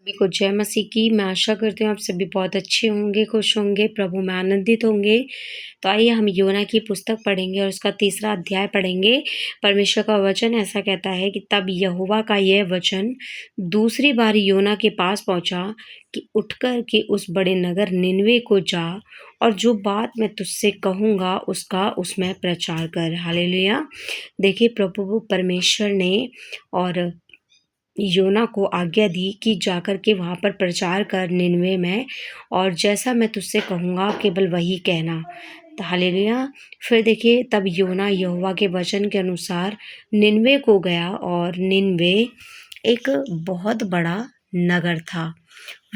सभी को जय मसीह की। मैं आशा करती हूँ आप सभी बहुत अच्छे होंगे, खुश होंगे, प्रभु में आनंदित होंगे। तो आइए हम योना की पुस्तक पढ़ेंगे और उसका 3रा अध्याय पढ़ेंगे। परमेश्वर का वचन ऐसा कहता है कि तब यहोवा का यह वचन दूसरी बार योना के पास पहुंचा कि उठकर के उस बड़े नगर निनवे को जा और जो बात मैं तुझसे कहूँगा उसका उसमें प्रचार कर। हालेलुया। देखिए प्रभु परमेश्वर ने और योना को आज्ञा दी कि जाकर के वहाँ पर प्रचार कर निनवे में, और जैसा मैं तुझसे कहूँगा केवल वही कहना। तो हालेलुया। फिर देखिए तब योना यहोवा के वचन के अनुसार निनवे को गया, और निनवे एक बहुत बड़ा नगर था।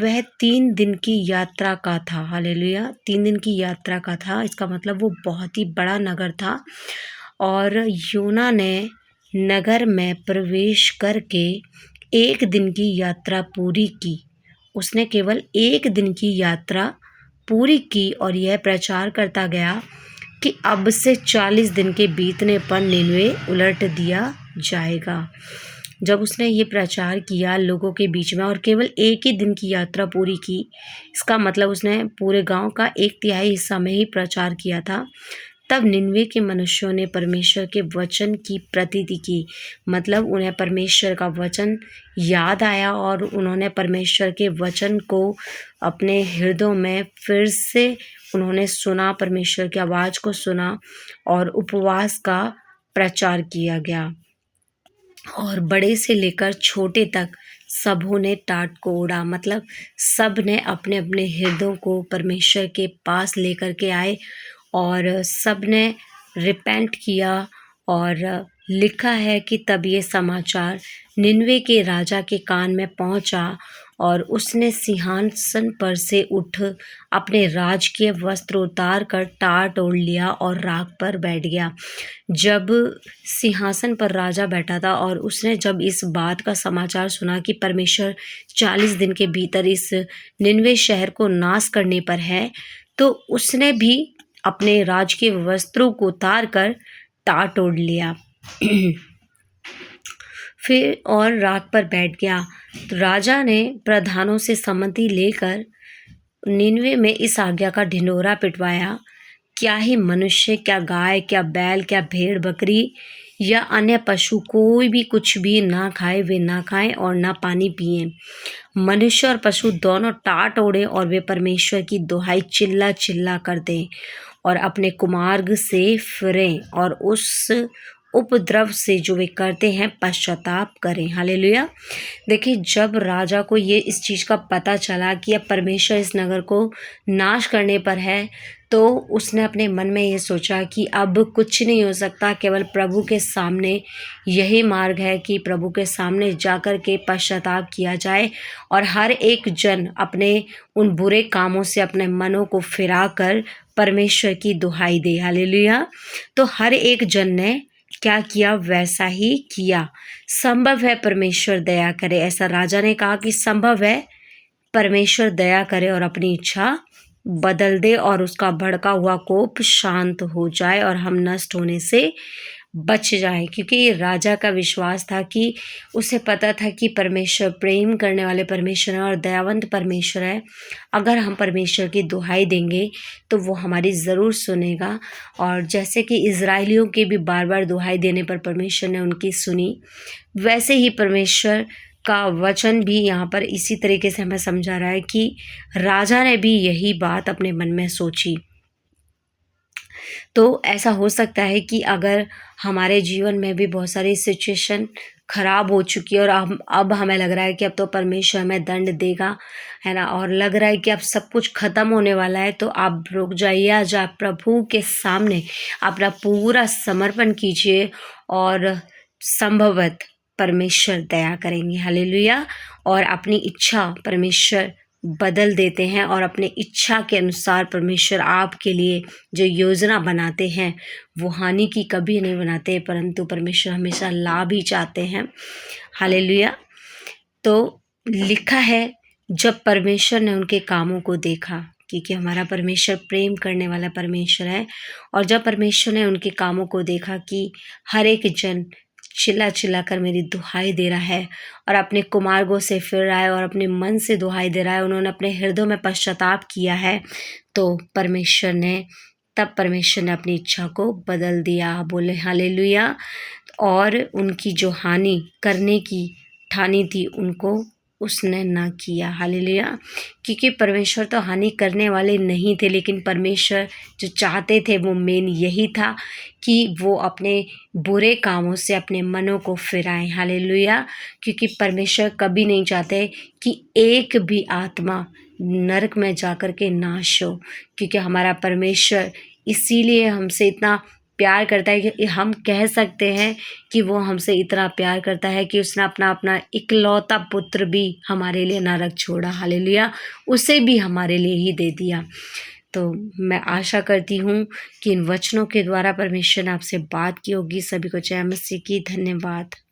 वह 3 दिन की यात्रा का था। हालेलुया। 3 दिन की यात्रा का था, इसका मतलब वो बहुत ही बड़ा नगर था। और योना ने नगर में प्रवेश करके 1 दिन की यात्रा पूरी की। उसने केवल 1 दिन की यात्रा पूरी की और यह प्रचार करता गया कि अब से 40 दिन के बीतने पर निनवे उलट दिया जाएगा। जब उसने ये प्रचार किया लोगों के बीच में और केवल 1 ही दिन की यात्रा पूरी की, इसका मतलब उसने पूरे गांव का 1/3 हिस्सा में ही प्रचार किया था, तब निनवे के मनुष्यों ने परमेश्वर के वचन की प्रतीति की। मतलब उन्हें परमेश्वर का वचन याद आया और उन्होंने परमेश्वर के वचन को अपने हृदयों में फिर से उन्होंने सुना, परमेश्वर की आवाज़ को सुना और उपवास का प्रचार किया गया। और बड़े से लेकर छोटे तक सबों ने टाट को उड़ा। मतलब सब ने अपने अपने हृदयों को परमेश्वर के पास लेकर के आए और सब ने रिपेंट किया। और लिखा है कि तब ये समाचार निनवे के राजा के कान में पहुंचा और उसने सिंहासन पर से उठ अपने राजकीय वस्त्र उतार कर टाट ओढ़ लिया और राख पर बैठ गया। जब सिंहासन पर राजा बैठा था और उसने जब इस बात का समाचार सुना कि परमेश्वर 40 दिन के भीतर इस निनवे शहर को नाश करने पर है, तो उसने भी अपने राजकीय वस्त्रों को उतार कर टाट ओढ़ लिया फिर और राख पर बैठ गया। तो राजा ने प्रधानों से सम्मति लेकर निनवे में इस आज्ञा का ढिंढोरा पिटवाया, क्या ही मनुष्य, क्या गाय, क्या बैल, क्या भेड़ बकरी या अन्य पशु कोई भी कुछ भी ना खाए, वे ना खाएं और ना पानी पिएं। मनुष्य और पशु दोनों टाट ओढ़े और वे परमेश्वर की दुहाई चिल्ला चिल्ला कर दें और अपने कुमार्ग से फिरें और उस उपद्रव से जो वे करते हैं पश्चाताप करें। हालेलुया। देखिए जब राजा को ये इस चीज़ का पता चला कि अब परमेश्वर इस नगर को नाश करने पर है, तो उसने अपने मन में ये सोचा कि अब कुछ नहीं हो सकता, केवल प्रभु के सामने यही मार्ग है कि प्रभु के सामने जाकर के पश्चाताप किया जाए और हर एक जन अपने उन बुरे कामों से अपने मनों को फिरा कर परमेश्वर की दुहाई दे। हालेलुया। तो हर एक जन ने क्या किया, वैसा ही किया। संभव है परमेश्वर दया करे, ऐसा राजा ने कहा कि संभव है परमेश्वर दया करे और अपनी इच्छा बदल दे और उसका भड़का हुआ कोप शांत हो जाए और हम नष्ट होने से बच जाए। क्योंकि ये राजा का विश्वास था कि उसे पता था कि परमेश्वर प्रेम करने वाले परमेश्वर है और दयावंत परमेश्वर है। अगर हम परमेश्वर की दुहाई देंगे तो वो हमारी ज़रूर सुनेगा। और जैसे कि इज़राइलियों की भी बार बार दुहाई देने पर परमेश्वर ने उनकी सुनी, वैसे ही परमेश्वर का वचन भी यहाँ पर इसी तरीके से हमें समझा रहा है कि राजा ने भी यही बात अपने मन में सोची। तो ऐसा हो सकता है कि अगर हमारे जीवन में भी बहुत सारी सिचुएशन खराब हो चुकी है और अब हमें लग रहा है कि अब तो परमेश्वर हमें दंड देगा, है ना, और लग रहा है कि अब सब कुछ खत्म होने वाला है, तो आप रुक जाइए। आज आप प्रभु के सामने अपना पूरा समर्पण कीजिए और संभवत परमेश्वर दया करेंगे। हालेलुया। और अपनी इच्छा परमेश्वर बदल देते हैं और अपने इच्छा के अनुसार परमेश्वर आपके लिए जो योजना बनाते हैं वो हानि की कभी नहीं बनाते, परंतु परमेश्वर हमेशा लाभ ही चाहते हैं। हालेलुया। तो लिखा है जब परमेश्वर ने उनके कामों को देखा, क्योंकि हमारा परमेश्वर प्रेम करने वाला परमेश्वर है, और जब परमेश्वर ने उनके कामों को देखा कि हर एक जन चिल्ला चिल्ला कर मेरी दुहाई दे रहा है और अपने कुमार्गों से फिर रहा है और अपने मन से दुहाई दे रहा है, उन्होंने अपने हृदय में पश्चाताप किया है, तो परमेश्वर ने अपनी इच्छा को बदल दिया। बोले हालेलुया। और उनकी जो हानि करने की ठानी थी उनको उसने ना किया। हालेलुया। क्योंकि परमेश्वर तो हानि करने वाले नहीं थे, लेकिन परमेश्वर जो चाहते थे वो मेन यही था कि वो अपने बुरे कामों से अपने मनों को फिराएं। हालेलुया। क्योंकि परमेश्वर कभी नहीं चाहते कि एक भी आत्मा नरक में जाकर के नाश हो, क्योंकि हमारा परमेश्वर इसीलिए हमसे इतना प्यार करता है कि हम कह सकते हैं कि वो हमसे इतना प्यार करता है कि उसने अपना इकलौता पुत्र भी हमारे लिए नरक छोड़ा। हालेलुया। उसे भी हमारे लिए ही दे दिया। तो मैं आशा करती हूँ कि इन वचनों के द्वारा परमेश्वर ने आपसे बात की होगी। सभी को जय मसीह की। धन्यवाद।